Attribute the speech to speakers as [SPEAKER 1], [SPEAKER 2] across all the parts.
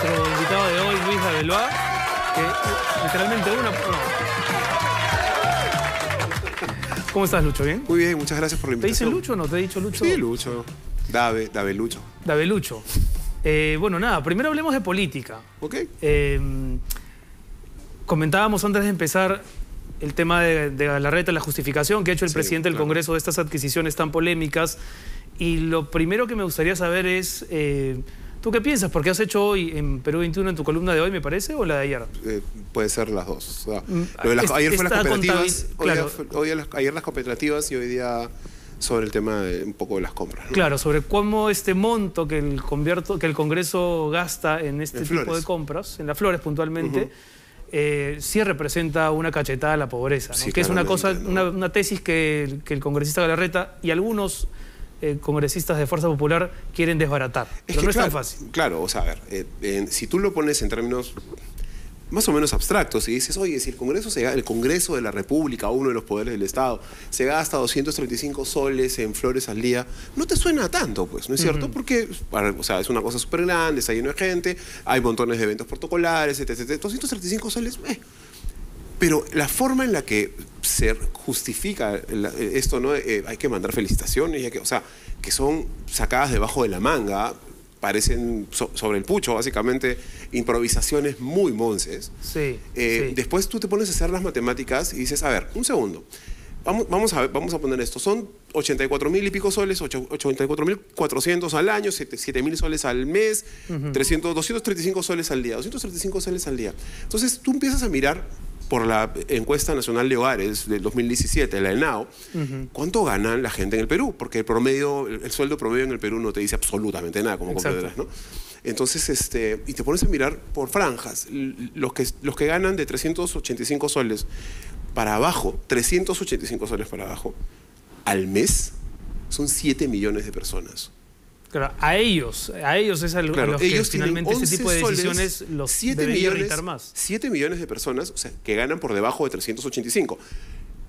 [SPEAKER 1] nuestro invitado de hoy, Luis Dabeloa, que literalmente ¿Cómo estás, Lucho? ¿Bien?
[SPEAKER 2] Muy bien, muchas gracias por la invitación.
[SPEAKER 1] ¿Te dicen Lucho o no? ¿Te he dicho Lucho?
[SPEAKER 2] Sí, Lucho. Dabelucho.
[SPEAKER 1] Dabelucho. Bueno, nada, primero hablemos de política.
[SPEAKER 2] Ok.
[SPEAKER 1] Comentábamos antes de empezar el tema de Galarreta, la justificación que ha hecho el presidente del Congreso de estas adquisiciones tan polémicas. Y lo primero que me gustaría saber es, ¿tú qué piensas? Porque has hecho hoy en Perú 21 en tu columna de hoy, me parece, o la de ayer.
[SPEAKER 2] Puede ser las dos. O sea, ayer fue las cooperativas, ayer las cooperativas y hoy día sobre el tema de un poco de las compras, ¿no?
[SPEAKER 1] Claro, sobre cómo este monto que el Congreso gasta en este tipo de compras, en las flores puntualmente, sí representa una cachetada a la pobreza, ¿no? Sí, que es una cosa, ¿no? una tesis que el congresista Galarreta y algunos congresistas de Fuerza Popular quieren desbaratar. Pero no es tan fácil.
[SPEAKER 2] Claro, o sea, a ver, si tú lo pones en términos más o menos abstractos y dices, oye, si el Congreso de la República, uno de los poderes del Estado, se gasta 235 soles en flores al día, no te suena tanto, pues, ¿no es cierto? Porque, o sea, es una cosa súper grande, está lleno de gente, hay montones de eventos protocolares, etc. 235 soles, Pero la forma en la que se justifica esto, ¿no? Hay que mandar felicitaciones, o sea, que son sacadas debajo de la manga, parecen sobre el pucho, básicamente, improvisaciones muy monces.
[SPEAKER 1] Sí,
[SPEAKER 2] Después tú te pones a hacer las matemáticas y dices, a ver, un segundo, vamos a poner esto, son 84.000 y pico soles, 84.400 al año, 7.000 soles al mes, 235 soles al día, 235 soles al día. Entonces tú empiezas a mirar por la encuesta nacional de hogares del 2017, la ENAO, ¿cuánto ganan la gente en el Perú? Porque el sueldo promedio en el Perú no te dice absolutamente nada, como comprenderás, ¿no? Entonces, y te pones a mirar por franjas. Los que ganan de 385 soles para abajo, 385 soles para abajo, al mes, son 7 millones de personas.
[SPEAKER 1] Claro, a ellos es a los que finalmente este tipo de decisiones los debería irritar más.
[SPEAKER 2] 7 millones de personas, o sea, que ganan por debajo de 385.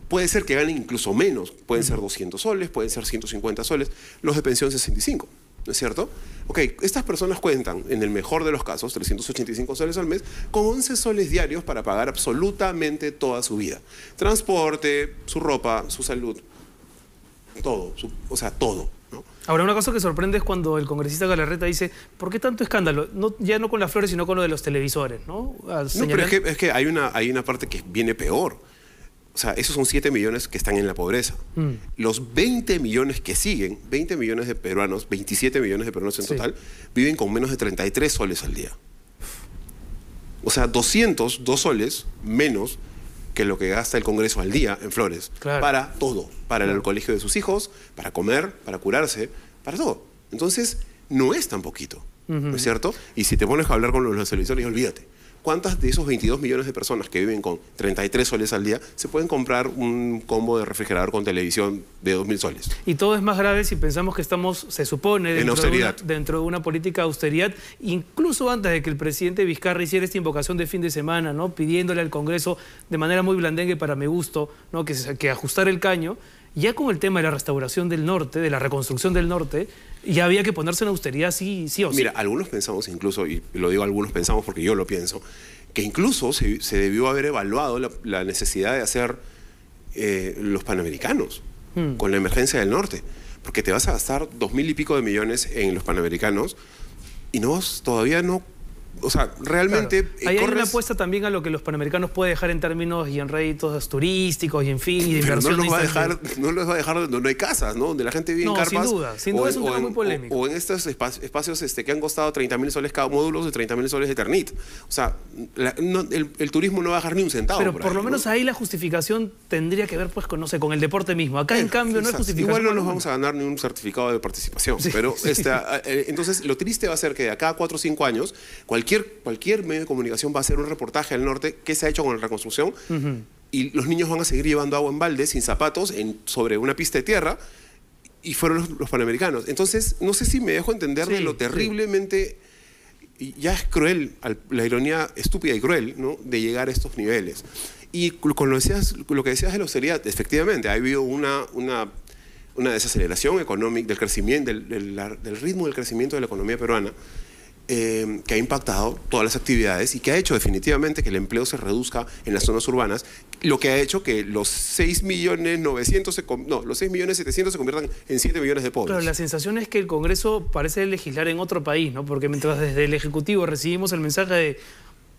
[SPEAKER 2] Puede ser que ganen incluso menos, pueden ser 200 soles, pueden ser 150 soles, los de pensión 65, ¿no es cierto? Ok, estas personas cuentan, en el mejor de los casos, 385 soles al mes, con 11 soles diarios para pagar absolutamente toda su vida. Transporte, su ropa, su salud, todo, o sea, todo, ¿no?
[SPEAKER 1] Ahora, una cosa que sorprende es cuando el congresista Galarreta dice, ¿por qué tanto escándalo? Ya no con las flores, sino con lo de los televisores, ¿no?
[SPEAKER 2] Pero es que hay una parte que viene peor. O sea, esos son 7 millones que están en la pobreza. Los 20 millones que siguen, 20 millones de peruanos, 27 millones de peruanos en total, viven con menos de 33 soles al día. O sea, 202 soles menos que lo que gasta el Congreso al día en flores, para todo, para el colegio de sus hijos, para comer, para curarse, para todo. Entonces, no es tan poquito, ¿no es cierto? Y si te pones a hablar con los televisores, olvídate. ¿Cuántas de esos 22 millones de personas que viven con 33 soles al día se pueden comprar un combo de refrigerador con televisión de 2.000 soles?
[SPEAKER 1] Y todo es más grave si pensamos que estamos, se supone, dentro de una política de austeridad, incluso antes de que el presidente Vizcarra hiciera esta invocación de fin de semana, ¿no? Pidiéndole al Congreso de manera muy blandengue para mi gusto, ¿no? que ajustar el caño. Ya con el tema de la restauración del norte, de la reconstrucción del norte, ya había que ponerse en austeridad sí o sí.
[SPEAKER 2] Mira, algunos pensamos incluso, y lo digo algunos pensamos porque yo lo pienso, que incluso se debió haber evaluado la necesidad de hacer los Panamericanos con la emergencia del norte. Porque te vas a gastar 2.000 y pico de millones en los Panamericanos y todavía no... O sea, realmente...
[SPEAKER 1] Claro. Ahí hay una apuesta también a lo que los Panamericanos puede dejar en términos y en réditos turísticos y en fin, y de inversión.
[SPEAKER 2] No los va a dejar donde no hay casas, ¿no? Donde la gente vive en carpas.
[SPEAKER 1] Sin duda es un tema muy polémico.
[SPEAKER 2] O en estos espacios que han costado 30.000 soles cada módulo, de 30.000 soles de Eternit. O sea, el turismo no va a dejar ni un centavo.
[SPEAKER 1] Pero por lo menos ahí la justificación tendría que ver, pues, con, no sé, con el deporte mismo. Acá, en cambio, no hay justificación.
[SPEAKER 2] Igual no nos vamos a ganar ni un certificado de participación. Pero entonces, lo triste va a ser que de acá a 4 o 5 años, cualquier medio de comunicación va a hacer un reportaje al norte que se ha hecho con la reconstrucción y los niños van a seguir llevando agua en balde, sin zapatos, sobre una pista de tierra, y fueron los Panamericanos. Entonces, no sé si me dejo entender de lo terriblemente... Y ya es cruel, la ironía estúpida y cruel, ¿no?, de llegar a estos niveles. Y con lo que decías de la austeridad, efectivamente, ha habido una desaceleración económica del crecimiento, del ritmo del crecimiento de la economía peruana. que ha impactado todas las actividades y que ha hecho definitivamente que el empleo se reduzca en las zonas urbanas, lo que ha hecho que los 6.700.000 se conviertan en 7 millones de pobres.
[SPEAKER 1] Claro, la sensación es que el Congreso parece legislar en otro país, ¿no? Porque mientras desde el Ejecutivo recibimos el mensaje de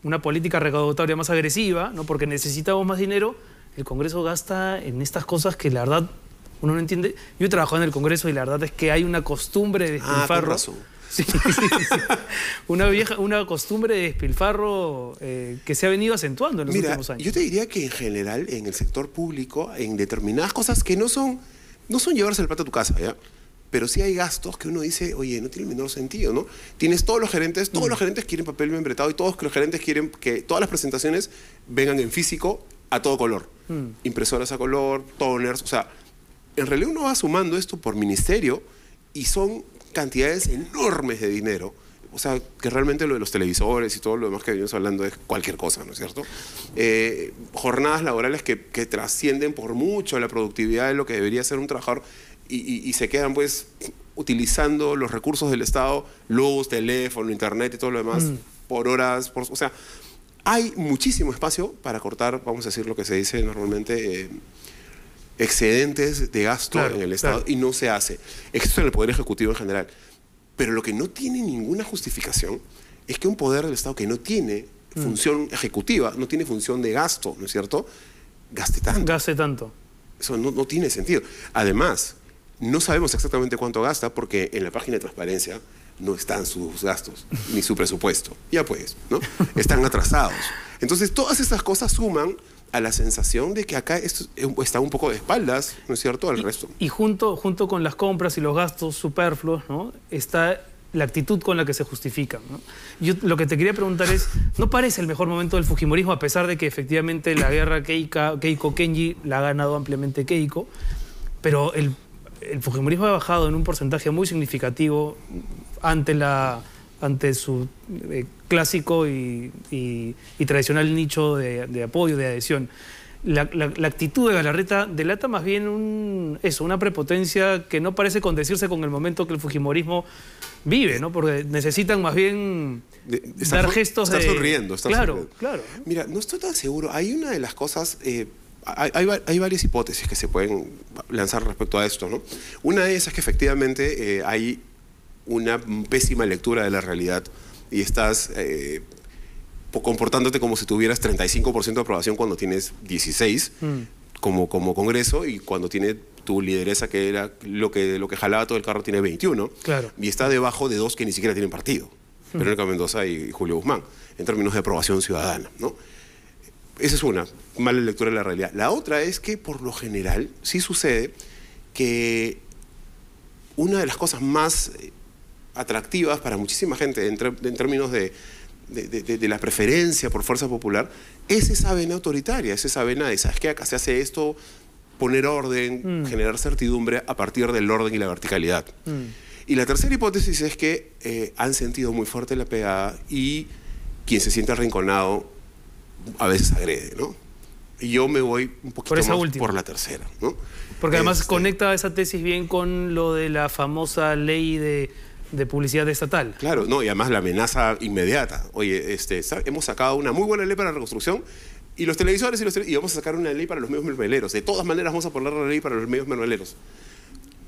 [SPEAKER 1] una política recaudatoria más agresiva, ¿no? Porque necesitamos más dinero, el Congreso gasta en estas cosas que la verdad uno no entiende. Yo he trabajado en el Congreso y la verdad es que hay una costumbre de despilfarro.
[SPEAKER 2] Con razón.
[SPEAKER 1] Sí. Una costumbre de despilfarro que se ha venido acentuando en los últimos años.
[SPEAKER 2] Yo te diría que en general en el sector público, en determinadas cosas que no son llevarse el plato a tu casa, ¿ya? Pero sí hay gastos que uno dice, oye, no tiene el menor sentido, ¿no? Tienes todos los gerentes quieren papel membretado y todos los gerentes quieren que todas las presentaciones vengan en físico a todo color. Impresoras a color, toners, o sea, en realidad uno va sumando esto por ministerio y son cantidades enormes de dinero. O sea, que realmente lo de los televisores y todo lo demás que venimos hablando es cualquier cosa, ¿no es cierto? Jornadas laborales que trascienden por mucho la productividad de lo que debería ser un trabajador y se quedan pues utilizando los recursos del Estado, luz, teléfono, internet y todo lo demás, por horas, o sea, hay muchísimo espacio para cortar, vamos a decir lo que se dice normalmente, excedentes de gasto en el Estado, y no se hace. Esto en el Poder Ejecutivo en general. Pero lo que no tiene ninguna justificación es que un poder del Estado que no tiene función ejecutiva, no tiene función de gasto, ¿no es cierto?, gaste tanto. Eso no tiene sentido. Además, no sabemos exactamente cuánto gasta porque en la página de transparencia no están sus gastos, ni su presupuesto. Ya pues, ¿no? Están atrasados. Entonces, todas estas cosas suman a la sensación de que acá esto está un poco de espaldas, ¿no es cierto?, al resto.
[SPEAKER 1] Y junto con las compras y los gastos superfluos, ¿no?, está la actitud con la que se justifican, ¿no? Yo lo que te quería preguntar es, ¿no parece el mejor momento del fujimorismo, a pesar de que efectivamente la guerra Keiko-Kenji la ha ganado ampliamente Keiko, pero el fujimorismo ha bajado en un porcentaje muy significativo ante su clásico y tradicional nicho de apoyo, de adhesión? La actitud de Galarreta delata más bien una prepotencia que no parece condecirse con el momento que el fujimorismo vive, ¿no? Porque necesitan más bien dar gestos de...
[SPEAKER 2] Está sonriendo.
[SPEAKER 1] Claro.
[SPEAKER 2] Mira, no estoy tan seguro. Hay una de las cosas... Hay varias hipótesis que se pueden lanzar respecto a esto, ¿no? Una de esas es que efectivamente hay una pésima lectura de la realidad y estás comportándote como si tuvieras 35% de aprobación cuando tienes 16 como Congreso, y cuando tiene tu lideresa, que era lo que jalaba todo el carro, tiene 21.
[SPEAKER 1] Claro.
[SPEAKER 2] Y está debajo de dos que ni siquiera tienen partido, Verónica Mendoza y Julio Guzmán, en términos de aprobación ciudadana, ¿no? Esa es una mala lectura de la realidad. La otra es que, por lo general, sí sucede que una de las cosas más atractivas para muchísima gente en términos de la preferencia por fuerza popular es esa vena autoritaria, es esa vena de, ¿sabes qué? Acá se hace esto, poner orden, generar certidumbre a partir del orden y la verticalidad. Y la tercera hipótesis es que han sentido muy fuerte la pegada y quien se siente arrinconado a veces agrede, ¿no? Y yo me voy un poquito más por la tercera, ¿no?
[SPEAKER 1] Porque además conecta esa tesis bien con lo de la famosa ley de publicidad estatal.
[SPEAKER 2] Claro, no, y además la amenaza inmediata. Oye, hemos sacado una muy buena ley para la reconstrucción y los televisores y vamos a sacar una ley para los medios mermeleros. De todas maneras vamos a poner la ley para los medios mermeleros.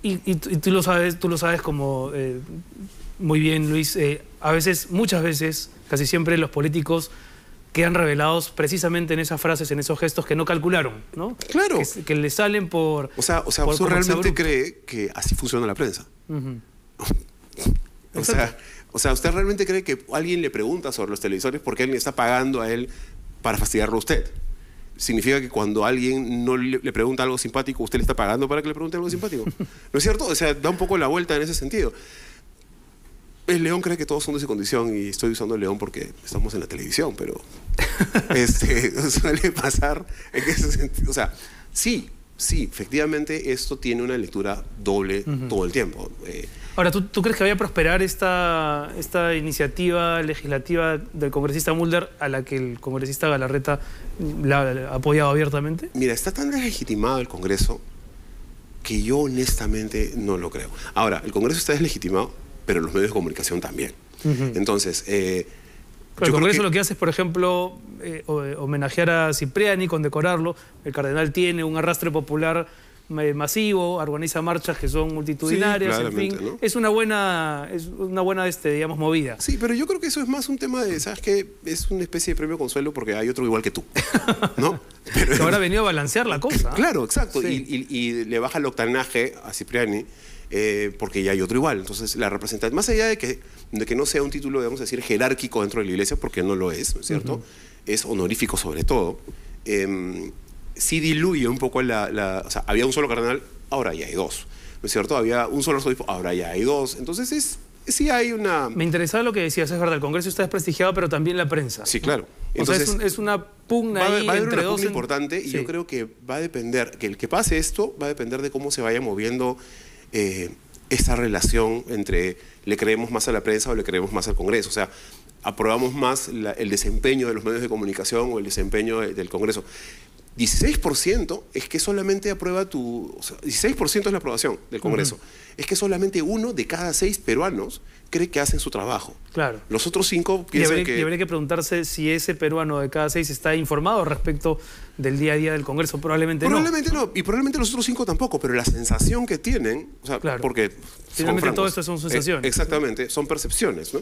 [SPEAKER 1] Y tú lo sabes como muy bien, Luis. A veces, muchas veces, casi siempre los políticos quedan revelados precisamente en esas frases, en esos gestos que no calcularon, ¿no?
[SPEAKER 2] Claro.
[SPEAKER 1] Que le salen por...
[SPEAKER 2] O sea, ¿usted realmente cree que así funciona la prensa? O sea, ¿usted realmente cree que alguien le pregunta sobre los televisores porque alguien está pagando a él para fastidiarlo a usted? ¿Significa que cuando alguien no le pregunta algo simpático, usted le está pagando para que le pregunte algo simpático? ¿No es cierto? O sea, da un poco la vuelta en ese sentido. El León cree que todos son de su condición y estoy usando el León porque estamos en la televisión, pero suele pasar en ese sentido. O sea, sí, efectivamente esto tiene una lectura doble todo el tiempo.
[SPEAKER 1] Ahora, ¿tú crees que vaya a prosperar esta iniciativa legislativa del congresista Mulder a la que el congresista Galarreta la ha apoyado abiertamente?
[SPEAKER 2] Mira, está tan deslegitimado el Congreso que yo honestamente no lo creo. Ahora, el Congreso está deslegitimado, pero los medios de comunicación también. Entonces,
[SPEAKER 1] pero el Congreso lo que hace es, por ejemplo, homenajear a Cipriani, condecorarlo. El cardenal tiene un arrastre popular masivo, organiza marchas que son multitudinarias, en fin. ¿No? Es una buena, digamos, movida.
[SPEAKER 2] Sí, pero yo creo que eso es más un tema de, ¿sabes qué? Es una especie de premio consuelo porque hay otro igual que tú, ¿no?
[SPEAKER 1] Pero ahora ha venido a balancear la cosa.
[SPEAKER 2] Claro, exacto. Sí. Y le baja el octanaje a Cipriani porque ya hay otro igual. Entonces, la representación, más allá de que no sea un título, digamos decir, jerárquico dentro de la iglesia, porque no lo es, ¿no es cierto? Es honorífico sobre todo. Sí diluye un poco o sea, había un solo cardenal, ahora ya hay dos, ¿no es cierto? Había un solo arzobispo, ahora ya hay dos. Entonces sí hay una...
[SPEAKER 1] Me interesaba lo que decías, es verdad, el Congreso está desprestigiado, pero también la prensa.
[SPEAKER 2] Sí, claro.
[SPEAKER 1] Entonces, o sea, es una pugna ahí entre dos...
[SPEAKER 2] importante y yo creo que va a depender, que el que pase esto va a depender de cómo se vaya moviendo esa relación entre le creemos más a la prensa o le creemos más al Congreso. O sea, aprobamos más el desempeño de los medios de comunicación o el desempeño del Congreso. 16% es que solamente aprueba o sea, 16% es la aprobación del Congreso. Es que solamente 1 de cada 6 peruanos cree que hacen su trabajo.
[SPEAKER 1] Claro.
[SPEAKER 2] Los otros 5 piensan que...
[SPEAKER 1] Y habría que preguntarse si ese peruano de cada 6 está informado respecto del día a día del Congreso. Probablemente no. Y probablemente los otros 5 tampoco, pero la sensación que tienen, o sea, claro,
[SPEAKER 2] porque...
[SPEAKER 1] Finalmente todo esto son sensaciones.
[SPEAKER 2] Exactamente, son percepciones, ¿no?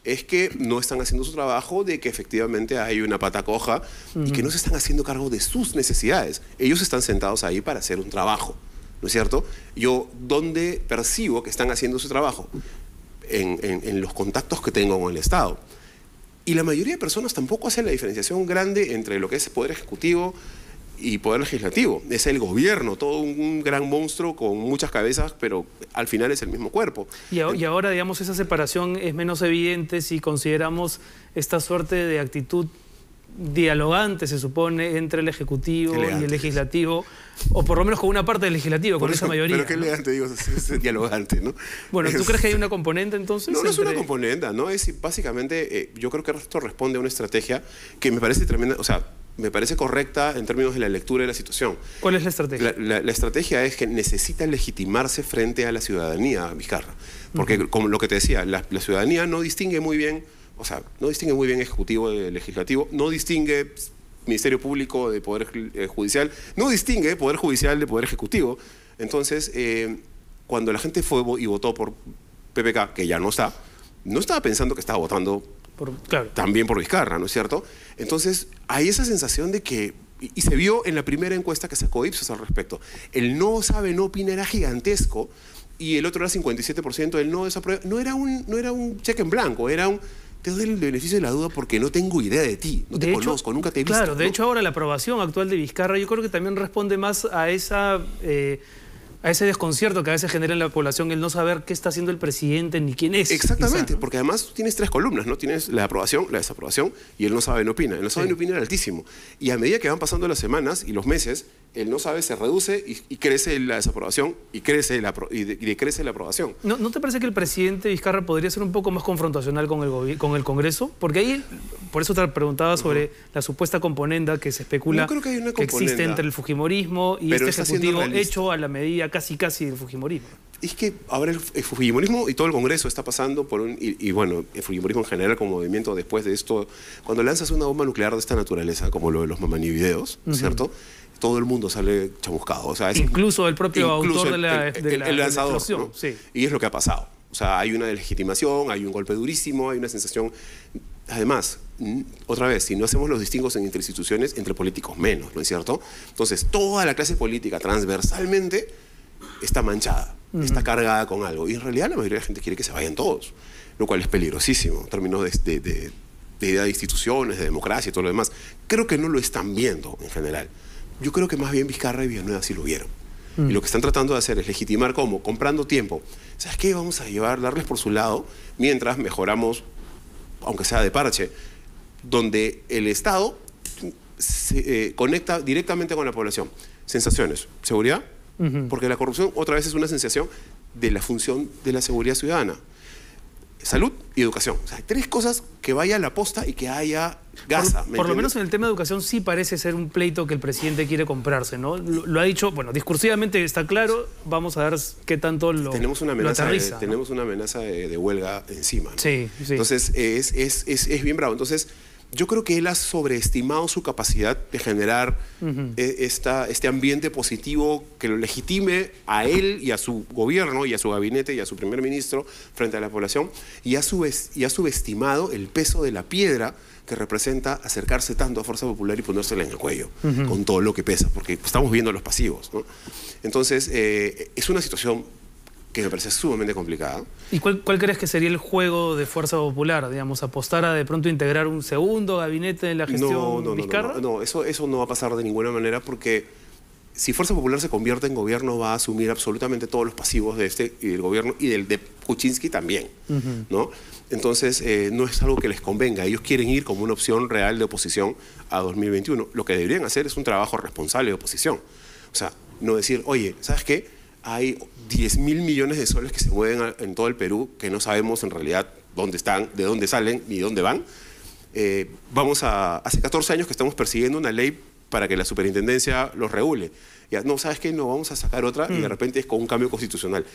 [SPEAKER 2] Es que no están haciendo su trabajo, de que efectivamente hay una pata coja y que no se están haciendo cargo de sus necesidades. Ellos están sentados ahí para hacer un trabajo, ¿no es cierto? Yo, ¿dónde percibo que están haciendo su trabajo? En los contactos que tengo con el Estado. Y la mayoría de personas tampoco hacen la diferenciación grande entre lo que es poder ejecutivo y poder legislativo. Es el gobierno, todo un gran monstruo con muchas cabezas, pero al final es el mismo cuerpo.
[SPEAKER 1] Y ahora, digamos, esa separación es menos evidente si consideramos esta suerte de actitud dialogante, se supone, entre el Ejecutivo y el Legislativo, o por lo menos con una parte del Legislativo, con esa mayoría.
[SPEAKER 2] Pero qué elegante, digo, es dialogante, ¿no?
[SPEAKER 1] Bueno, ¿tú crees que hay una componente entonces?
[SPEAKER 2] No, no es una componente, ¿no? Es básicamente, yo creo que esto responde a una estrategia que me parece tremenda, o sea, me parece correcta en términos de la lectura de la situación.
[SPEAKER 1] ¿Cuál es la estrategia?
[SPEAKER 2] La estrategia es que necesita legitimarse frente a la ciudadanía, Vizcarra. Porque, como lo que te decía, la ciudadanía no distingue muy bien, o sea, no distingue muy bien Ejecutivo de Legislativo, no distingue Ministerio Público de Poder Judicial, no distingue Poder Judicial de Poder Ejecutivo. Entonces, cuando la gente fue y votó por PPK, que ya no estaba pensando que estaba votando también por Vizcarra, ¿no es cierto? Entonces, hay esa sensación de que, y se vio en la primera encuesta que sacó Ipsos al respecto, el no sabe, no opina era gigantesco, y el otro era 57%, el no desaprueba, no era un cheque en blanco, era un... Te doy el beneficio de la duda porque no tengo idea de ti, no te conozco, nunca te he visto.
[SPEAKER 1] Claro, de hecho ahora la aprobación actual de Vizcarra yo creo que también responde más a ese desconcierto que a veces genera en la población el no saber qué está haciendo el presidente ni quién es.
[SPEAKER 2] Exactamente, ¿no? Porque además tienes 3 columnas, ¿no? Tienes la aprobación, la desaprobación y el no sabe, no opina. El no sabe, no opina era altísimo. Y a medida que van pasando las semanas y los meses, el no sabe se reduce y crece la desaprobación y decrece la aprobación.
[SPEAKER 1] ¿No te parece que el presidente Vizcarra podría ser un poco más confrontacional con el Congreso? Porque ahí, por eso te preguntaba sobre la supuesta componenda que se especula que existe entre el fujimorismo y este ejecutivo hecho a la medida casi del fujimorismo.
[SPEAKER 2] Es que ahora el fujimorismo y todo el Congreso está pasando por y bueno, el fujimorismo en general como movimiento después de esto, cuando lanzas una bomba nuclear de esta naturaleza, como lo de los Mamani videos, ¿cierto? Todo el mundo sale chamuscado. O sea,
[SPEAKER 1] incluso el propio autor
[SPEAKER 2] el lanzador, ¿no?
[SPEAKER 1] Sí.
[SPEAKER 2] Y es lo que ha pasado. O sea, hay una deslegitimación, hay un golpe durísimo, hay una sensación... Además, otra vez, si no hacemos los distingos entre instituciones, entre políticos menos, ¿no es cierto? Entonces, toda la clase política transversalmente está manchada, está cargada con algo. Y en realidad la mayoría de la gente quiere que se vayan todos, lo cual es peligrosísimo en términos de idea de instituciones, de democracia y todo lo demás. Creo que no lo están viendo en general. Yo creo que más bien Vizcarra y Villanueva sí lo vieron. Y lo que están tratando de hacer es legitimar ¿cómo? Comprando tiempo. ¿Sabes qué? Vamos a darles por su lado, mientras mejoramos, aunque sea de parche, donde el Estado se conecta directamente con la población. Sensaciones. Seguridad. Porque la corrupción otra vez es una sensación de la función de la seguridad ciudadana. salud y educación. O sea, hay 3 cosas que vaya a la posta y que haya gasa.
[SPEAKER 1] Por lo menos en el tema de educación sí parece ser un pleito que el presidente quiere comprarse, ¿no? Lo ha dicho, bueno, discursivamente está claro, vamos a ver qué tanto lo aterriza.
[SPEAKER 2] Tenemos una amenaza de huelga encima, ¿no?
[SPEAKER 1] Sí.
[SPEAKER 2] Entonces, es bien bravo. Entonces, yo creo que él ha sobreestimado su capacidad de generar este ambiente positivo que lo legitime a él y a su gobierno y a su gabinete y a su primer ministro frente a la población, y ha subestimado el peso de la piedra que representa acercarse tanto a Fuerza Popular y ponérsela en el cuello, con todo lo que pesa, porque estamos viendo los pasivos, ¿no? Entonces, es una situación que me parece sumamente complicada.
[SPEAKER 1] ¿Y cuál crees que sería el juego de Fuerza Popular? Digamos, apostar a de pronto integrar un segundo gabinete en la gestión Vizcarra.
[SPEAKER 2] No, eso no va a pasar de ninguna manera, porque si Fuerza Popular se convierte en gobierno, va a asumir absolutamente todos los pasivos de este y del gobierno y del de Kuczynski también, ¿no? Entonces, no es algo que les convenga. Ellos quieren ir como una opción real de oposición a 2021. Lo que deberían hacer es un trabajo responsable de oposición. O sea, no decir, oye, ¿sabes qué? Hay 10.000 millones de soles que se mueven en todo el Perú, que no sabemos en realidad dónde están, de dónde salen ni dónde van. Hace 14 años que estamos persiguiendo una ley para que la superintendencia los regule. Ya, no, ¿sabes qué? No, vamos a sacar otra y de repente es con un cambio constitucional.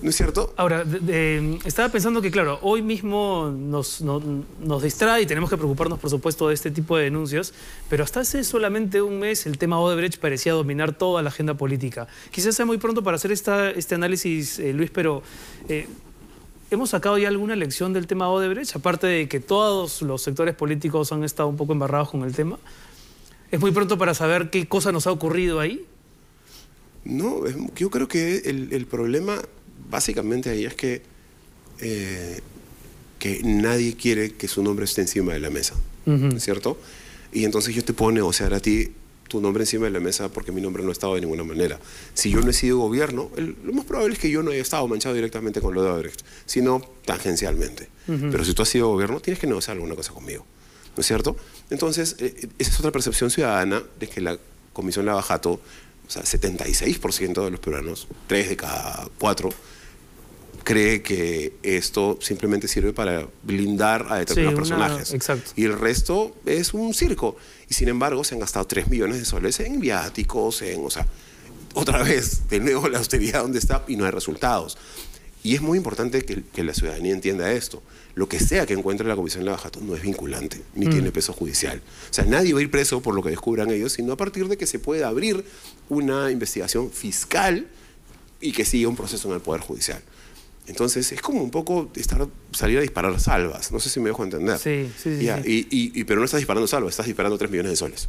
[SPEAKER 2] ¿No es cierto?
[SPEAKER 1] Ahora, estaba pensando que, claro, hoy mismo nos distrae y tenemos que preocuparnos, por supuesto, de este tipo de denuncias, pero hasta hace solamente un mes el tema Odebrecht parecía dominar toda la agenda política. Quizás sea muy pronto para hacer este análisis, Luis, pero ¿hemos sacado ya alguna lección del tema Odebrecht? Aparte de que todos los sectores políticos han estado un poco embarrados con el tema. ¿Es muy pronto para saber qué cosa nos ha ocurrido ahí?
[SPEAKER 2] No, yo creo que el problema básicamente ahí es que nadie quiere que su nombre esté encima de la mesa, ¿cierto? Y entonces yo te puedo negociar a ti tu nombre encima de la mesa porque mi nombre no ha estado de ninguna manera. Si yo no he sido gobierno, lo más probable es que yo no haya estado manchado directamente con lo de Odebrecht, sino tangencialmente. Pero si tú has sido gobierno, tienes que negociar alguna cosa conmigo, ¿no es cierto? Entonces, esa es otra percepción ciudadana de que la Comisión Lavajato, o sea, 76% de los peruanos, 3 de cada 4, cree que esto simplemente sirve para blindar a determinados personajes.
[SPEAKER 1] Exacto.
[SPEAKER 2] Y el resto es un circo. Y sin embargo, se han gastado 3 millones de soles en viáticos, o sea, otra vez, de nuevo la austeridad donde está y no hay resultados. Y es muy importante que la ciudadanía entienda esto. Lo que sea que encuentre la Comisión Lavajato no es vinculante, ni tiene peso judicial. O sea, nadie va a ir preso por lo que descubran ellos, sino a partir de que se pueda abrir una investigación fiscal y que siga un proceso en el Poder Judicial. Entonces, es como un poco salir a disparar salvas. No sé si me dejo entender.
[SPEAKER 1] Sí.
[SPEAKER 2] Pero no estás disparando salvas, estás disparando 3 millones de soles.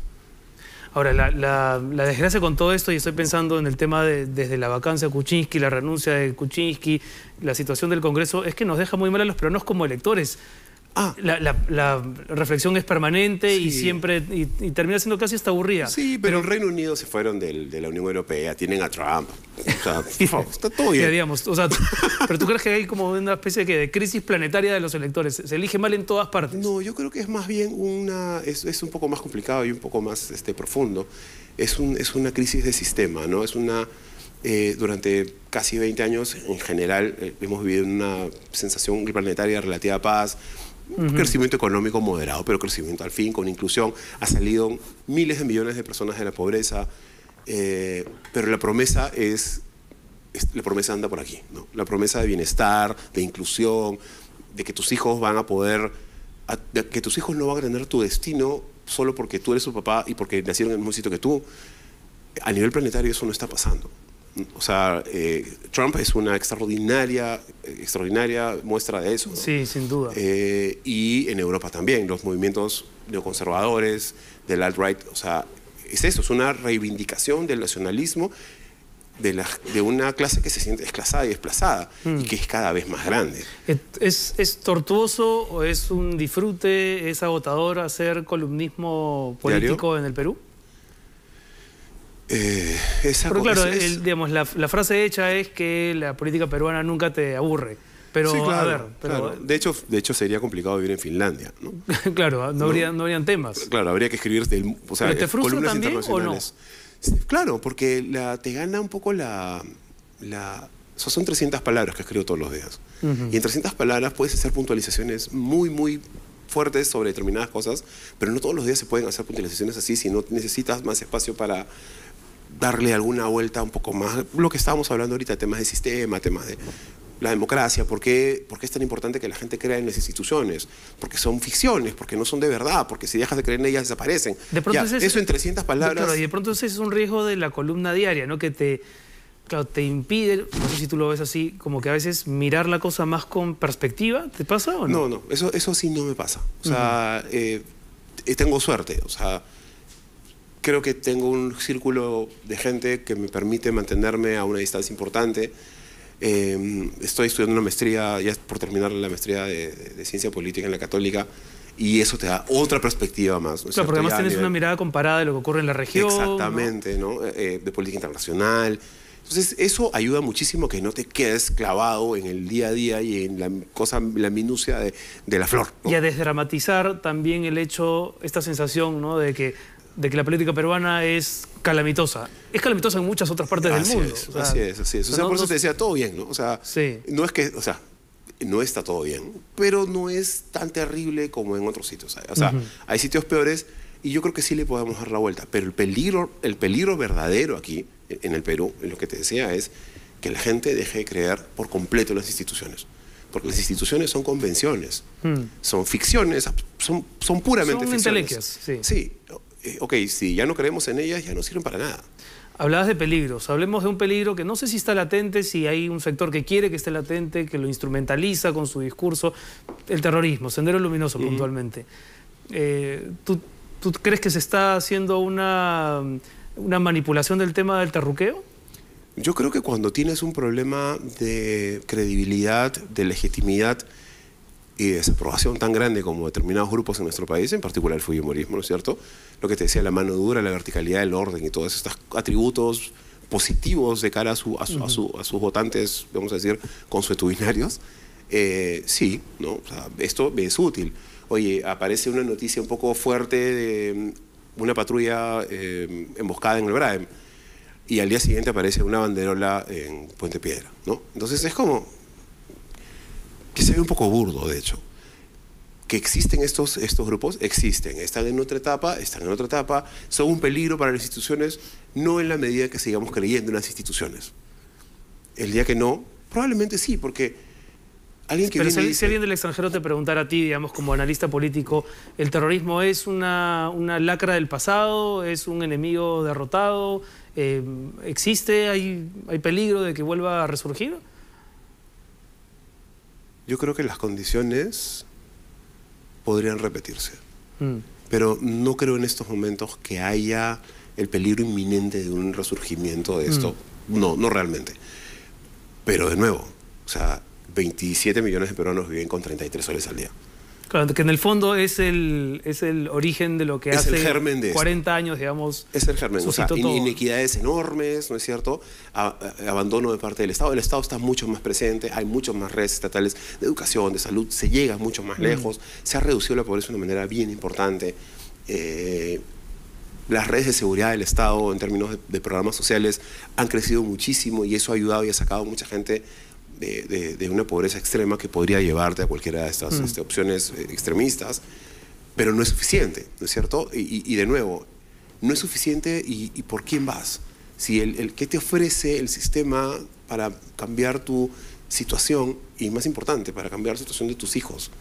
[SPEAKER 1] Ahora, la desgracia con todo esto, y estoy pensando en el tema desde la vacancia de Kuczynski, la renuncia de Kuczynski, la situación del Congreso, es que nos deja muy mal a los peruanos como electores. La reflexión es permanente y siempre y termina siendo casi hasta aburrida.
[SPEAKER 2] Sí, pero el Reino Unido se fueron de la Unión Europea, tienen a Trump. O sea, está todo bien.
[SPEAKER 1] Digamos, o sea, pero ¿tú crees que hay como una especie de crisis planetaria de los electores? ¿Se elige mal en todas partes?
[SPEAKER 2] No, yo creo que es más bien es un poco más complicado y un poco más profundo. Es una crisis de sistema, ¿no? Durante casi 20 años, en general, hemos vivido una sensación planetaria de relativa paz, un crecimiento económico moderado, pero crecimiento al fin, con inclusión. Ha salido miles de millones de personas de la pobreza, pero la promesa anda por aquí, ¿no? La promesa de bienestar, de inclusión, de que tus hijos van a poder, que tus hijos no van a tener tu destino solo porque tú eres su papá y porque nacieron en el mismo sitio que tú. A nivel planetario eso no está pasando. O sea, Trump es una extraordinaria muestra de eso, ¿no?
[SPEAKER 1] Sí, sin duda.
[SPEAKER 2] Y en Europa también, los movimientos neoconservadores, del alt-right, o sea, es una reivindicación del nacionalismo de una clase que se siente desclasada y desplazada y que es cada vez más grande.
[SPEAKER 1] ¿Es tortuoso o es un disfrute, es agotador hacer columnismo político ¿diario? En el Perú? Pero claro, digamos, la frase hecha es que la política peruana nunca te aburre. Pero,
[SPEAKER 2] sí, claro,
[SPEAKER 1] a ver...
[SPEAKER 2] Claro. De hecho, sería complicado vivir en Finlandia, ¿no?
[SPEAKER 1] Claro, no habrían temas.
[SPEAKER 2] Claro, habría que escribir... O sea,
[SPEAKER 1] ¿pero te frustra también o no?
[SPEAKER 2] Sí, claro, porque te gana un poco Eso son 300 palabras que escribo todos los días. Y en 300 palabras puedes hacer puntualizaciones muy fuertes sobre determinadas cosas, pero no todos los días se pueden hacer puntualizaciones así, si no necesitas más espacio para darle alguna vuelta un poco más. Lo que estábamos hablando ahorita, temas de sistema, temas de la democracia, ¿por qué es tan importante que la gente crea en las instituciones? Porque son ficciones, porque no son de verdad, porque si dejas de creer en ellas desaparecen.
[SPEAKER 1] De pronto
[SPEAKER 2] ya, eso en 300 palabras.
[SPEAKER 1] Claro, y de pronto ese es un riesgo de la columna diaria, ¿no? Que te impide, no sé si tú lo ves así, como que a veces mirar la cosa más con perspectiva. ¿Te pasa o no?
[SPEAKER 2] No, eso sí no me pasa. O sea, tengo suerte, o sea, creo que tengo un círculo de gente que me permite mantenerme a una distancia importante. Estoy estudiando una maestría, ya por terminar la maestría de Ciencia Política en la Católica, y eso te da otra perspectiva más, ¿no?
[SPEAKER 1] Claro, porque además tienes una mirada comparada de lo que ocurre en la región.
[SPEAKER 2] Exactamente, ¿no? De política internacional. Entonces, eso ayuda muchísimo que no te quedes clavado en el día a día y en la minucia de la flor, ¿no?
[SPEAKER 1] Y a desdramatizar también el hecho, esta sensación, ¿no? de que la política peruana es calamitosa. Es calamitosa en muchas otras partes del mundo.
[SPEAKER 2] Así es. O sea, por eso te decía, todo bien, ¿no? O sea,
[SPEAKER 1] sí.
[SPEAKER 2] No es que, o sea, no está todo bien, pero no es tan terrible como en otros sitios. O sea, hay sitios peores y yo creo que sí le podemos dar la vuelta. Pero el peligro verdadero aquí, en el Perú, en lo que te decía, es que la gente deje de creer por completo en las instituciones. Porque las instituciones son convenciones, son ficciones, son puramente ficciones.
[SPEAKER 1] Son entelequias, sí.
[SPEAKER 2] Sí, ok, si ya no creemos en ellas, ya no sirven para nada.
[SPEAKER 1] Hablabas de peligros. Hablemos de un peligro que no sé si está latente, si hay un sector que quiere que esté latente, que lo instrumentaliza con su discurso. El terrorismo, Sendero Luminoso puntualmente. ¿Tú crees que se está haciendo una manipulación del tema del terruqueo?
[SPEAKER 2] Yo creo que cuando tienes un problema de credibilidad, de legitimidad y de desaprobación tan grande como determinados grupos en nuestro país, en particular el fujimorismo, ¿no es cierto? Lo que te decía, la mano dura, la verticalidad, el orden y todos estos atributos positivos de cara a sus votantes, vamos a decir, consuetudinarios, sí, ¿no? O sea, esto es útil. Oye, aparece una noticia un poco fuerte de una patrulla emboscada en el Braem y al día siguiente aparece una banderola en Puente Piedra, ¿no? Entonces es como que se ve un poco burdo, de hecho. ¿Que existen estos grupos? Existen. Están en otra etapa, son un peligro para las instituciones, no en la medida que sigamos creyendo en las instituciones. El día que no, probablemente sí, porque alguien que
[SPEAKER 1] Pero
[SPEAKER 2] viene
[SPEAKER 1] si alguien del extranjero te preguntara a ti, digamos, como analista político, ¿el terrorismo es una lacra del pasado? ¿Es un enemigo derrotado? ¿Existe? ¿Hay peligro de que vuelva a resurgir?
[SPEAKER 2] Yo creo que las condiciones podrían repetirse. Pero no creo en estos momentos que haya el peligro inminente de un resurgimiento de esto. No realmente. Pero de nuevo, o sea, 27 millones de peruanos viven con 33 soles al día.
[SPEAKER 1] Claro, que en el fondo es el origen de lo que hace 40 años, digamos.
[SPEAKER 2] Es el germen. O sea, inequidades enormes, ¿no es cierto? Abandono de parte del Estado. El Estado está mucho más presente, hay muchas más redes estatales de educación, de salud, se llega mucho más lejos, se ha reducido la pobreza de una manera bien importante. Las redes de seguridad del Estado en términos de programas sociales han crecido muchísimo y eso ha ayudado y ha sacado a mucha gente de una pobreza extrema que podría llevarte a cualquiera de estas opciones extremistas, pero no es suficiente, ¿no es cierto? Y de nuevo, no es suficiente y ¿por quién vas? Si ¿qué te ofrece el sistema para cambiar tu situación y, más importante, para cambiar la situación de tus hijos?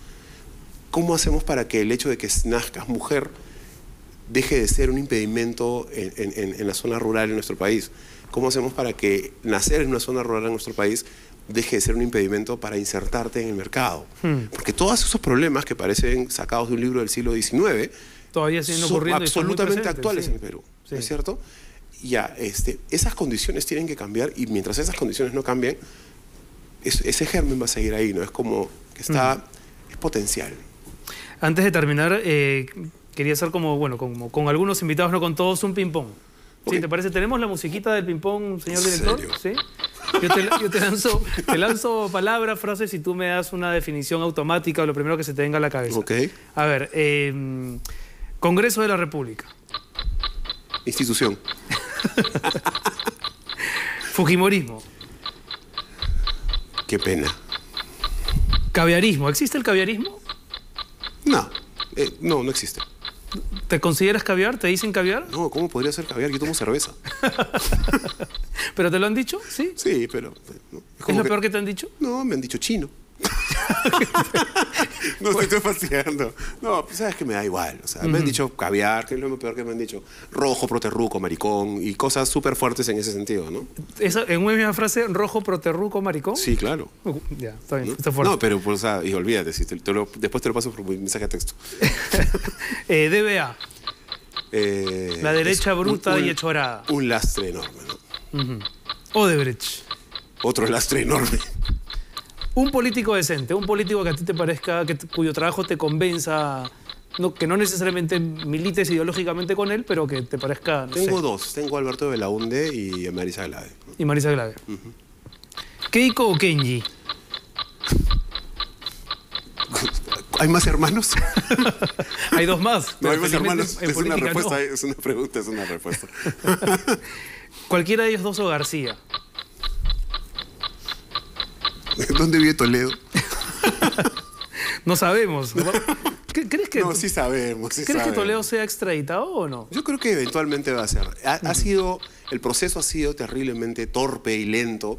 [SPEAKER 2] ¿Cómo hacemos para que el hecho de que nazcas mujer deje de ser un impedimento en la zona rural en nuestro país? ¿Cómo hacemos para que nacer en una zona rural en nuestro país deje de ser un impedimento para insertarte en el mercado? Porque todos esos problemas que parecen sacados de un libro del siglo XIX
[SPEAKER 1] todavía siguen ocurriendo,
[SPEAKER 2] son absolutamente actuales en el Perú,
[SPEAKER 1] sí.
[SPEAKER 2] ¿no es cierto? Ya, esas condiciones tienen que cambiar y mientras esas condiciones no cambien, ese germen va a seguir ahí, ¿no? Es como que está, es potencial.
[SPEAKER 1] Antes de terminar, quería hacer como con algunos invitados, no con todos, un ping-pong. Okay. ¿Sí, te parece? ¿Tenemos la musiquita del ping-pong, señor director? ¿Sí? Yo te lanzo palabras, frases y tú me das una definición automática o lo primero que se te venga a la cabeza.
[SPEAKER 2] Okay.
[SPEAKER 1] A ver, Congreso de la República.
[SPEAKER 2] Institución.
[SPEAKER 1] Fujimorismo.
[SPEAKER 2] Qué pena.
[SPEAKER 1] ¿Caviarismo? ¿Existe el caviarismo?
[SPEAKER 2] No, no existe.
[SPEAKER 1] ¿Te consideras caviar? ¿Te dicen caviar?
[SPEAKER 2] No, ¿cómo podría ser caviar? Yo tomo cerveza.
[SPEAKER 1] ¿Pero te lo han dicho? Sí.
[SPEAKER 2] Sí, pero... ¿no?
[SPEAKER 1] ¿Es lo peor que te han dicho?
[SPEAKER 2] No, me han dicho chino. No, te estoy fastidiando. No, pues sabes que me da igual. O sea, me han dicho caviar, que es lo peor que me han dicho. Rojo, proterruco, maricón, y cosas súper fuertes en ese sentido, ¿no?
[SPEAKER 1] ¿En una misma frase, rojo, proterruco, maricón?
[SPEAKER 2] Sí, claro.
[SPEAKER 1] Ya, está bien,
[SPEAKER 2] ¿no?
[SPEAKER 1] está fuerte.
[SPEAKER 2] No, pero pues, o sea, y olvídate, si después te lo paso por mensaje de texto.
[SPEAKER 1] DBA. La derecha bruta y hechorada.
[SPEAKER 2] Un lastre enorme, ¿no?
[SPEAKER 1] Odebrecht.
[SPEAKER 2] Otro lastre enorme.
[SPEAKER 1] Un político decente, un político que a ti te parezca, cuyo trabajo te convenza, que no necesariamente milites ideológicamente con él, pero que te parezca...
[SPEAKER 2] Tengo dos, tengo a Alberto Belaunde y a Marisa Glave.
[SPEAKER 1] Y Marisa Glave. ¿Keiko o Kenji?
[SPEAKER 2] ¿Hay más hermanos?
[SPEAKER 1] Hay dos más.
[SPEAKER 2] No, hay más hermanos.
[SPEAKER 1] Es
[SPEAKER 2] una respuesta, no. Es una pregunta, es una respuesta.
[SPEAKER 1] ¿Cualquiera de ellos dos o García?
[SPEAKER 2] ¿Dónde vive Toledo?
[SPEAKER 1] No sabemos. ¿Crees que...
[SPEAKER 2] No, sí sabemos.
[SPEAKER 1] ¿Crees que Toledo sea extraditado o no?
[SPEAKER 2] Yo creo que eventualmente va a ser. El proceso ha sido terriblemente torpe y lento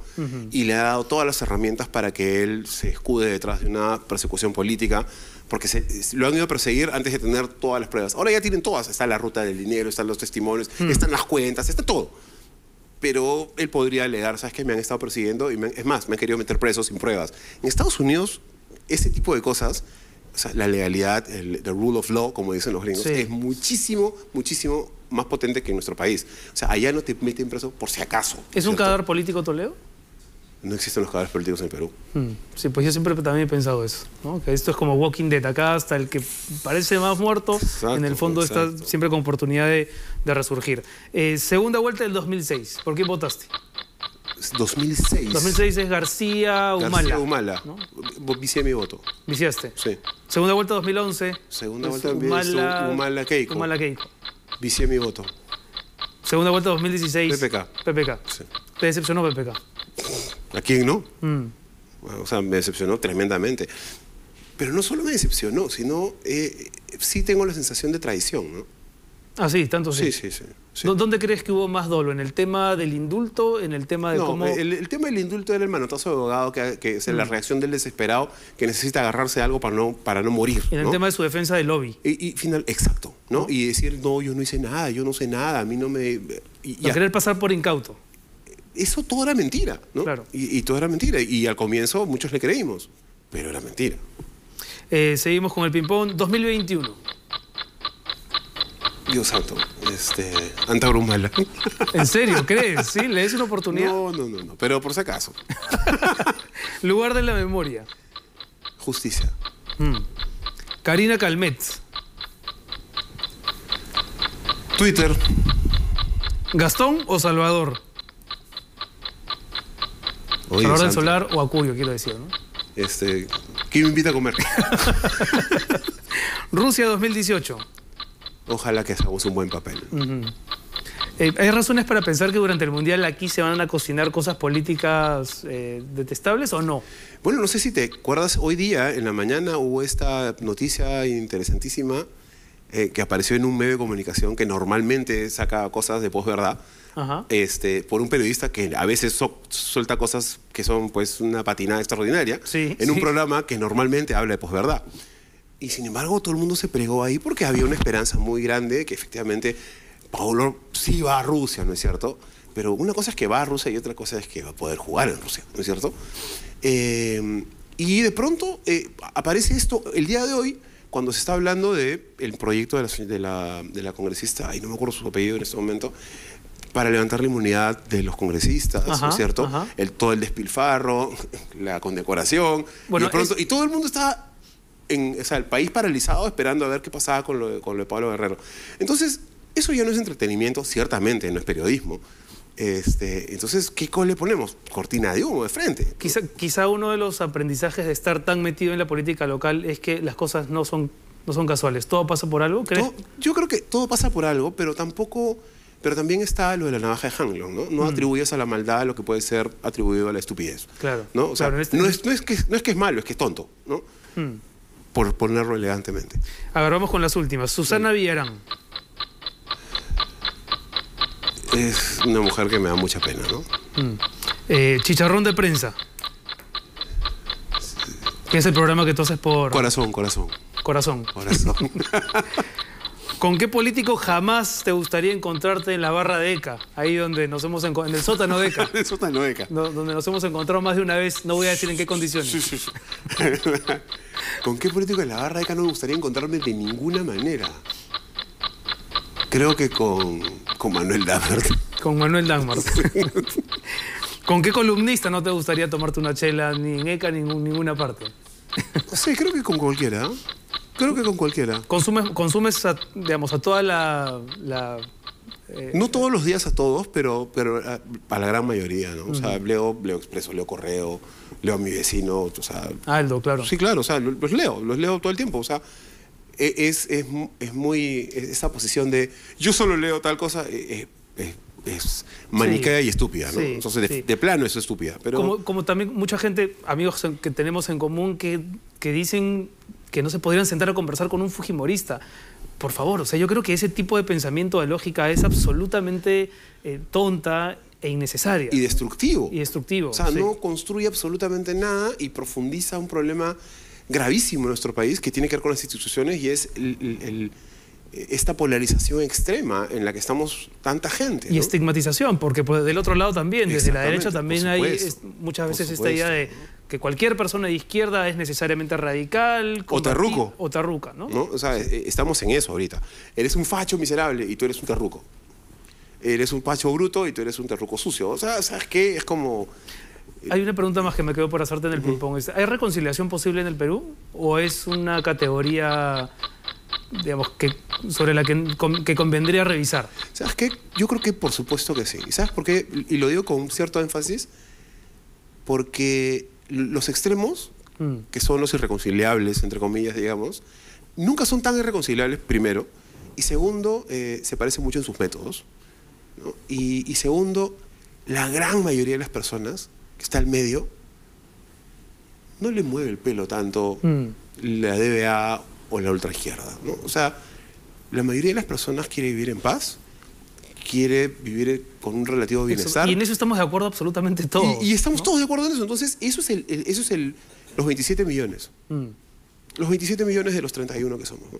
[SPEAKER 2] y le ha dado todas las herramientas para que él se escude detrás de una persecución política, porque lo han ido a perseguir antes de tener todas las pruebas. Ahora ya tienen todas. Está la ruta del dinero, están los testimonios, están las cuentas, está todo. Pero él podría alegar, ¿sabes qué? Me han estado persiguiendo y es más, me han querido meter preso sin pruebas. En Estados Unidos, ese tipo de cosas, o sea, la legalidad, the rule of law, como dicen los gringos, es muchísimo, muchísimo más potente que en nuestro país. O sea, allá no te meten preso por si acaso.
[SPEAKER 1] ¿Es un cadáver político Toledo?
[SPEAKER 2] No existen los cadáveres políticos en el Perú.
[SPEAKER 1] Sí, pues yo siempre también he pensado eso, ¿no? Que esto es como Walking Dead. Acá hasta el que parece más muerto, exacto, en el fondo está siempre con oportunidad de resurgir. Segunda vuelta del 2006. ¿Por qué votaste?
[SPEAKER 2] 2006.
[SPEAKER 1] 2006 es García Humala.
[SPEAKER 2] García Humala. ¿No? Vicié mi voto.
[SPEAKER 1] ¿Viciaste?
[SPEAKER 2] Sí.
[SPEAKER 1] Segunda vuelta 2011.
[SPEAKER 2] Segunda vuelta Humala Keiko.
[SPEAKER 1] Humala Keiko.
[SPEAKER 2] Vicié mi voto.
[SPEAKER 1] Segunda vuelta 2016.
[SPEAKER 2] PPK.
[SPEAKER 1] PPK. Sí. ¿Te decepcionó PPK?
[SPEAKER 2] ¿A quién no? O sea, me decepcionó tremendamente. Pero no solo me decepcionó, sino sí tengo la sensación de traición, ¿no?
[SPEAKER 1] Ah, sí, tanto sí.
[SPEAKER 2] Sí.
[SPEAKER 1] ¿Dónde crees que hubo más dolo? ¿En el tema del indulto? ¿En el tema de cómo...?
[SPEAKER 2] El tema del indulto era el manotazo de abogado, que es la reacción del desesperado que necesita agarrarse a algo para no morir.
[SPEAKER 1] En el tema de su defensa del lobby.
[SPEAKER 2] Exacto, ¿no? Y decir, no, yo no hice nada, yo no sé nada, a mí no me...
[SPEAKER 1] querer pasar por incauto.
[SPEAKER 2] Eso todo era mentira, ¿no?
[SPEAKER 1] Claro.
[SPEAKER 2] Y todo era mentira. Y al comienzo muchos le creímos, pero era mentira.
[SPEAKER 1] Seguimos con el ping-pong. 2021.
[SPEAKER 2] Dios santo, Antauro Humala.
[SPEAKER 1] ¿En serio? ¿Crees? ¿Sí? ¿Le des una oportunidad?
[SPEAKER 2] No, pero por si acaso.
[SPEAKER 1] Lugar de la memoria.
[SPEAKER 2] Justicia.
[SPEAKER 1] Karina Calmet.
[SPEAKER 2] Twitter.
[SPEAKER 1] ¿Gastón o Salvador? Salvador del Solar o Acurio, quiero decir, ¿no?
[SPEAKER 2] ¿Quién me invita a comer?
[SPEAKER 1] Rusia 2018.
[SPEAKER 2] Ojalá que hagamos un buen papel.
[SPEAKER 1] ¿Hay razones para pensar que durante el Mundial aquí se van a cocinar cosas políticas detestables o no?
[SPEAKER 2] Bueno, no sé si te acuerdas, hoy día, en la mañana, hubo esta noticia interesantísima que apareció en un medio de comunicación que normalmente saca cosas de posverdad, por un periodista que a veces suelta cosas que son pues una patinada extraordinaria, en un programa que normalmente habla de posverdad. Y sin embargo todo el mundo se plegó ahí porque había una esperanza muy grande que efectivamente Paulo sí va a Rusia, ¿no es cierto? Pero una cosa es que va a Rusia y otra cosa es que va a poder jugar en Rusia, ¿no es cierto? Y de pronto aparece esto el día de hoy cuando se está hablando del proyecto de la congresista, ay, no me acuerdo su apellido en este momento, para levantar la inmunidad de los congresistas, ¿no es cierto? Todo el despilfarro, la condecoración, bueno, y todo el mundo está... el país paralizado esperando a ver qué pasaba con lo de Pablo Guerrero. Entonces, eso ya no es entretenimiento, ciertamente, no es periodismo. Entonces, ¿qué le ponemos? Cortina de humo de frente.
[SPEAKER 1] Quizá uno de los aprendizajes de estar tan metido en la política local es que las cosas no son casuales. ¿Todo pasa por algo, crees?
[SPEAKER 2] Yo creo que todo pasa por algo, pero tampoco Pero también está lo de la navaja de Hanlon, ¿no? No atribuyas a la maldad lo que puede ser atribuido a la estupidez.
[SPEAKER 1] Claro.
[SPEAKER 2] ¿No? O sea, no es que es malo, es que es tonto, ¿no? Por ponerlo elegantemente.
[SPEAKER 1] A ver, vamos con las últimas. Susana Villarán.
[SPEAKER 2] Es una mujer que me da mucha pena, ¿no?
[SPEAKER 1] Chicharrón de prensa. ¿Qué es el programa que tú haces por...?
[SPEAKER 2] Corazón.
[SPEAKER 1] Corazón. ¿Con qué político jamás te gustaría encontrarte en la barra de ECA? Ahí donde nos hemos encontrado, en el sótano de ECA.
[SPEAKER 2] El sótano de ECA.
[SPEAKER 1] Donde nos hemos encontrado más de una vez, no voy a decir en qué condiciones.
[SPEAKER 2] Sí. ¿Con qué político en la barra de ECA no me gustaría encontrarme de ninguna manera? Creo que con Manuel Dagmart.
[SPEAKER 1] Con Manuel Dagmart. ¿Con qué columnista no te gustaría tomarte una chela ni en ECA ni en ninguna parte?
[SPEAKER 2] Sí, creo que con cualquiera. Creo que con cualquiera.
[SPEAKER 1] ¿Consumes a toda la
[SPEAKER 2] no todos los días a todos, pero a la gran mayoría, ¿no? O sea, leo Expreso, leo Correo, leo a mi vecino, o sea...
[SPEAKER 1] Aldo, claro.
[SPEAKER 2] Sí, claro, o sea, los leo todo el tiempo, o sea... Es muy... Esa posición de yo solo leo tal cosa es maniquea y estúpida, ¿no?
[SPEAKER 1] Sí,
[SPEAKER 2] entonces, de plano es estúpida. Pero...
[SPEAKER 1] Como también mucha gente, amigos que tenemos en común, que dicen que no se podrían sentar a conversar con un fujimorista. Por favor, o sea, yo creo que ese tipo de pensamiento de lógica es absolutamente tonta e innecesaria.
[SPEAKER 2] Y destructivo.
[SPEAKER 1] O
[SPEAKER 2] sea, no construye absolutamente nada y profundiza un problema gravísimo en nuestro país que tiene que ver con las instituciones y es esta polarización extrema en la que estamos tanta gente, ¿no?
[SPEAKER 1] Y estigmatización, porque del otro lado también, desde la derecha también hay muchas veces esta idea de que cualquier persona de izquierda es necesariamente radical.
[SPEAKER 2] O terruco.
[SPEAKER 1] O terruca, ¿no?
[SPEAKER 2] O sea, estamos en eso ahorita. Eres un facho miserable y tú eres un terruco. Eres un facho bruto y tú eres un terruco sucio. O sea, ¿sabes qué? Es como...
[SPEAKER 1] Hay una pregunta más que me quedo por hacerte en el ping-pong. ¿Hay reconciliación posible en el Perú? ¿O es una categoría, digamos, sobre la que convendría revisar?
[SPEAKER 2] ¿Sabes qué? Yo creo que por supuesto que sí. ¿Y sabes por qué? Y lo digo con cierto énfasis. Porque los extremos, que son los irreconciliables, entre comillas, digamos, nunca son tan irreconciliables, primero. Y segundo, se parecen mucho en sus métodos, ¿no? Y segundo, la gran mayoría de las personas que está al medio no le mueve el pelo tanto la DBA o la ultraizquierda, ¿no? O sea, la mayoría de las personas quiere vivir en paz, quiere vivir con un relativo bienestar.
[SPEAKER 1] Y en eso estamos de acuerdo absolutamente todos.
[SPEAKER 2] Y estamos todos de acuerdo en eso. Entonces, eso es los 27 millones. Los 27 millones de los 31 que somos, ¿no?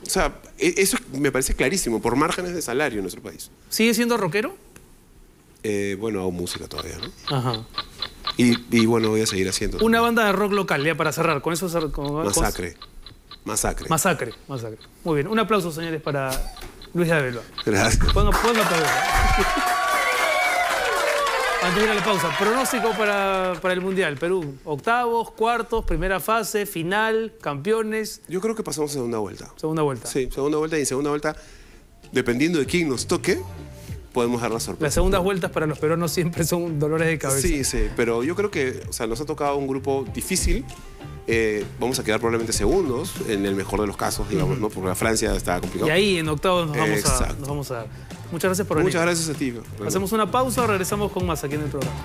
[SPEAKER 2] O sea, eso me parece clarísimo, por márgenes de salario en nuestro país.
[SPEAKER 1] ¿Sigue siendo rockero?
[SPEAKER 2] Bueno, hago música todavía, ¿no?
[SPEAKER 1] Ajá.
[SPEAKER 2] Y bueno, voy a seguir haciendo.
[SPEAKER 1] Una banda de rock local, ya para cerrar. Con eso... Masacre. Muy bien. Un aplauso, señores, para Luis de Abelba.
[SPEAKER 2] Gracias.
[SPEAKER 1] Ponga aplauso. Antes de ir a la pausa, pronóstico para el Mundial. Perú, octavos, cuartos, primera fase, final, campeones.
[SPEAKER 2] Yo creo que pasamos a segunda vuelta.
[SPEAKER 1] Segunda vuelta.
[SPEAKER 2] Sí, segunda vuelta, y en segunda vuelta, dependiendo de quién nos toque, podemos dar la sorpresa.
[SPEAKER 1] Las segundas vueltas para los peruanos siempre son dolores de cabeza.
[SPEAKER 2] Sí, pero yo creo que, o sea, nos ha tocado un grupo difícil. Vamos a quedar probablemente segundos, en el mejor de los casos, digamos, ¿no? Porque la Francia está complicado.
[SPEAKER 1] Y ahí en octavos nos vamos a dar. Muchas gracias por venir.
[SPEAKER 2] Muchas gracias a ti.
[SPEAKER 1] Hacemos una pausa, regresamos con más aquí en el programa.